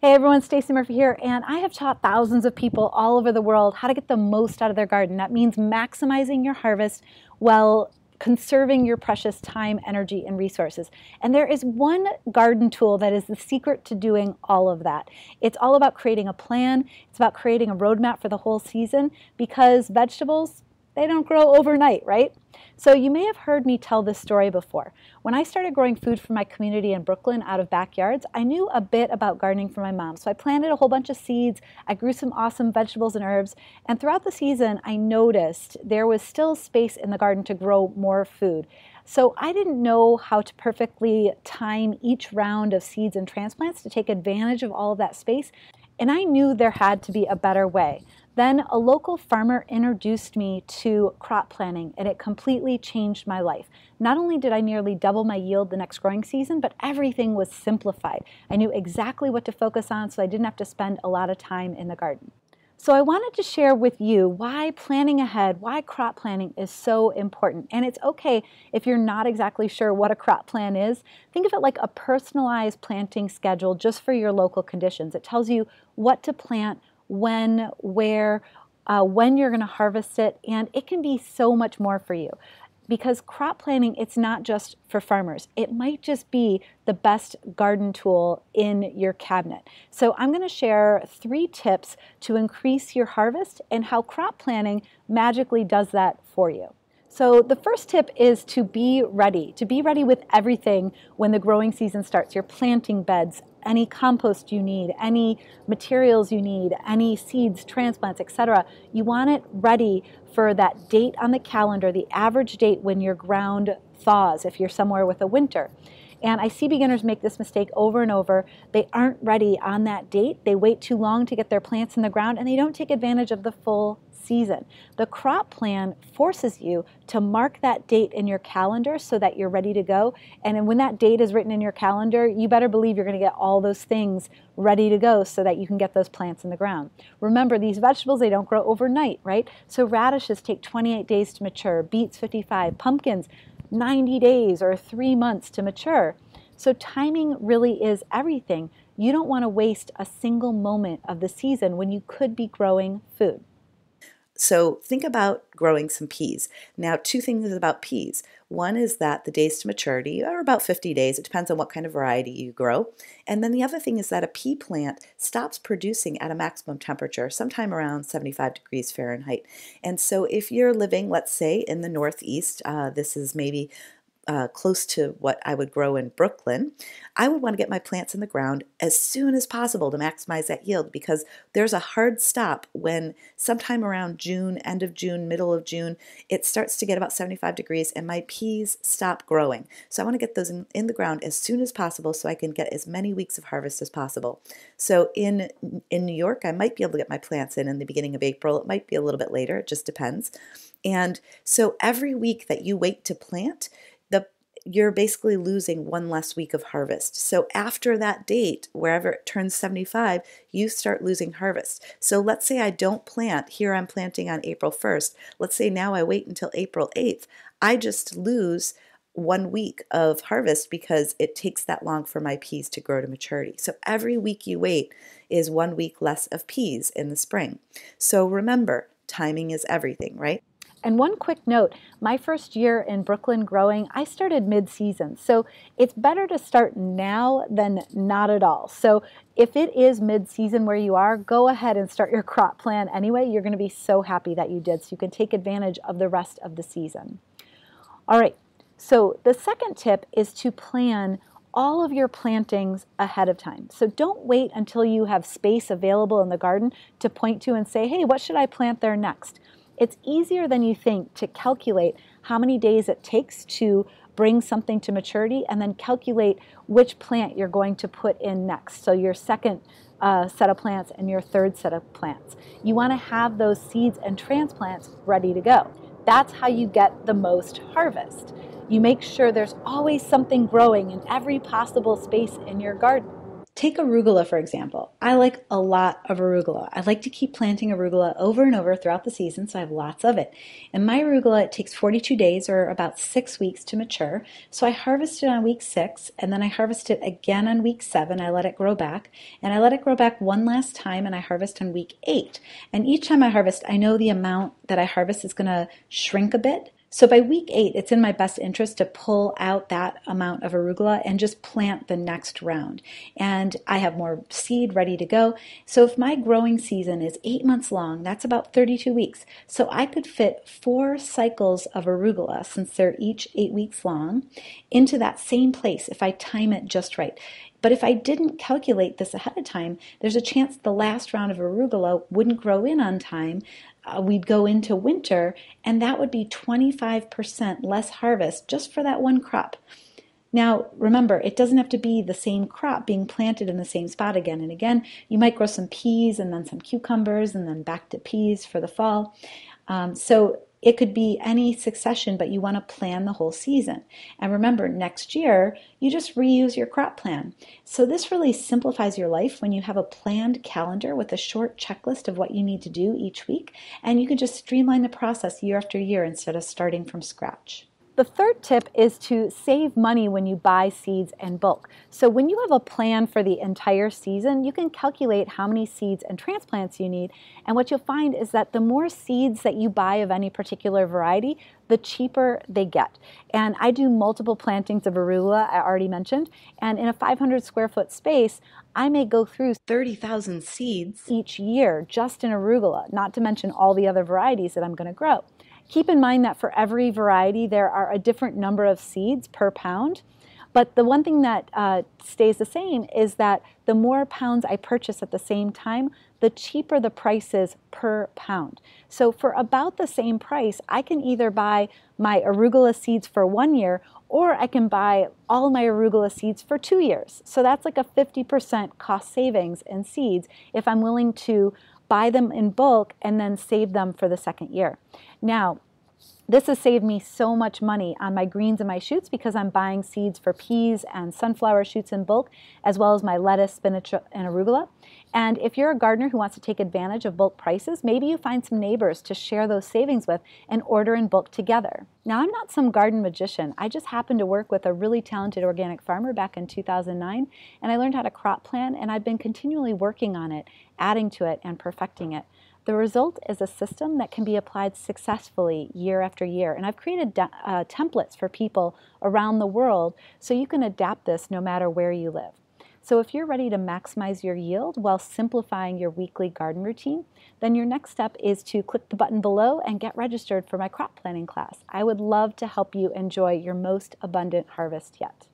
Hey everyone, Stacey Murphy here, and I have taught thousands of people all over the world how to get the most out of their garden. That means maximizing your harvest while conserving your precious time, energy, and resources. And there is one garden tool that is the secret to doing all of that. It's all about creating a plan. It's about creating a roadmap for the whole season because vegetables, they don't grow overnight, right? So you may have heard me tell this story before. When I started growing food for my community in Brooklyn out of backyards, I knew a bit about gardening from my mom. So I planted a whole bunch of seeds, I grew some awesome vegetables and herbs, and throughout the season I noticed there was still space in the garden to grow more food. So I didn't know how to perfectly time each round of seeds and transplants to take advantage of all of that space, and I knew there had to be a better way. Then a local farmer introduced me to crop planting, and it completely changed my life. Not only did I nearly double my yield the next growing season, but everything was simplified. I knew exactly what to focus on, so I didn't have to spend a lot of time in the garden. So I wanted to share with you why planning ahead, why crop planning is so important. And it's okay if you're not exactly sure what a crop plan is. Think of it like a personalized planting schedule just for your local conditions. It tells you what to plant, when, where, when you're going to harvest it, and it can be so much more for you. Because crop planting, it's not just for farmers. It might just be the best garden tool in your cabinet. So I'm going to share 3 tips to increase your harvest and how crop planting magically does that for you. So the first tip is to be ready with everything when the growing season starts. Your planting beds, any compost you need, any materials you need, any seeds, transplants, etc. You want it ready for that date on the calendar, the average date when your ground thaws, if you're somewhere with a winter. And I see beginners make this mistake over and over. They aren't ready on that date. They wait too long to get their plants in the ground, and they don't take advantage of the full season. The crop plan forces you to mark that date in your calendar so that you're ready to go. And when that date is written in your calendar, you better believe you're going to get all those things ready to go so that you can get those plants in the ground. Remember, these vegetables, they don't grow overnight, right? So radishes take 28 days to mature, beets 55, pumpkins 90 days or 3 months to mature. So timing really is everything. You don't want to waste a single moment of the season when you could be growing food. So think about growing some peas. Now, 2 things about peas. One is that the days to maturity are about 50 days. It depends on what kind of variety you grow. And then the other thing is that a pea plant stops producing at a maximum temperature, sometime around 75 degrees Fahrenheit. And so if you're living, let's say, in the Northeast, this is maybe close to what I would grow in Brooklyn, I would want to get my plants in the ground as soon as possible to maximize that yield, because there's a hard stop when sometime around June, end of June, middle of June, it starts to get about 75 degrees and my peas stop growing. So I want to get those in the ground as soon as possible so I can get as many weeks of harvest as possible. So in New York, I might be able to get my plants in the beginning of April. It might be a little bit later. It just depends. And so every week that you wait to plant, you're basically losing 1 less week of harvest. So after that date, wherever it turns 75, you start losing harvest. So let's say I don't plant. Here I'm planting on April 1st. Let's say now I wait until April 8th. I just lose 1 week of harvest because it takes that long for my peas to grow to maturity. So every week you wait is 1 week less of peas in the spring. So remember, timing is everything, right? And one quick note, my first year in Brooklyn growing, I started mid-season. So it's better to start now than not at all. So if it is mid-season where you are, go ahead and start your crop plan anyway. You're going to be so happy that you did, so you can take advantage of the rest of the season. All right, so the second tip is to plan all of your plantings ahead of time. So don't wait until you have space available in the garden to point to and say, hey, what should I plant there next? It's easier than you think to calculate how many days it takes to bring something to maturity and then calculate which plant you're going to put in next. So your second set of plants and your third set of plants. You want to have those seeds and transplants ready to go. That's how you get the most harvest. You make sure there's always something growing in every possible space in your garden. Take arugula, for example. I like a lot of arugula. I like to keep planting arugula over and over throughout the season, so I have lots of it. And my arugula, it takes 42 days or about 6 weeks to mature. So I harvest it on week 6, and then I harvest it again on week 7. I let it grow back, and I let it grow back one last time, and I harvest on week 8. And each time I harvest, I know the amount that I harvest is going to shrink a bit. So by week 8, it's in my best interest to pull out that amount of arugula and just plant the next round. And I have more seed ready to go. So if my growing season is 8 months long, that's about 32 weeks. So I could fit 4 cycles of arugula, since they're each 8 weeks long, into that same place if I time it just right. But if I didn't calculate this ahead of time, there's a chance the last round of arugula wouldn't grow in on time. We'd go into winter, and that would be 25% less harvest just for that one crop. Now, remember, it doesn't have to be the same crop being planted in the same spot again and again. You might grow some peas and then some cucumbers and then back to peas for the fall. So it could be any succession, but you want to plan the whole season. And remember, next year, you just reuse your crop plan. So this really simplifies your life when you have a planned calendar with a short checklist of what you need to do each week, and you can just streamline the process year after year instead of starting from scratch. The third tip is to save money when you buy seeds in bulk. So when you have a plan for the entire season, you can calculate how many seeds and transplants you need. And what you'll find is that the more seeds that you buy of any particular variety, the cheaper they get. And I do multiple plantings of arugula, I already mentioned, and in a 500 square foot space, I may go through 30,000 seeds each year just in arugula, not to mention all the other varieties that I'm going to grow. Keep in mind that for every variety, there are a different number of seeds per pound. But the one thing that stays the same is that the more pounds I purchase at the same time, the cheaper the price is per pound. So for about the same price, I can either buy my arugula seeds for 1 year, or I can buy all my arugula seeds for 2 years. So that's like a 50% cost savings in seeds if I'm willing to buy them in bulk and then save them for the second year. Now, this has saved me so much money on my greens and my shoots because I'm buying seeds for peas and sunflower shoots in bulk, as well as my lettuce, spinach, and arugula. And if you're a gardener who wants to take advantage of bulk prices, maybe you find some neighbors to share those savings with and order in bulk together. Now, I'm not some garden magician. I just happened to work with a really talented organic farmer back in 2009, and I learned how to crop plan, and I've been continually working on it, adding to it, and perfecting it. The result is a system that can be applied successfully year after year. And I've created templates for people around the world so you can adapt this no matter where you live. So if you're ready to maximize your yield while simplifying your weekly garden routine, then your next step is to click the button below and get registered for my crop planning class. I would love to help you enjoy your most abundant harvest yet.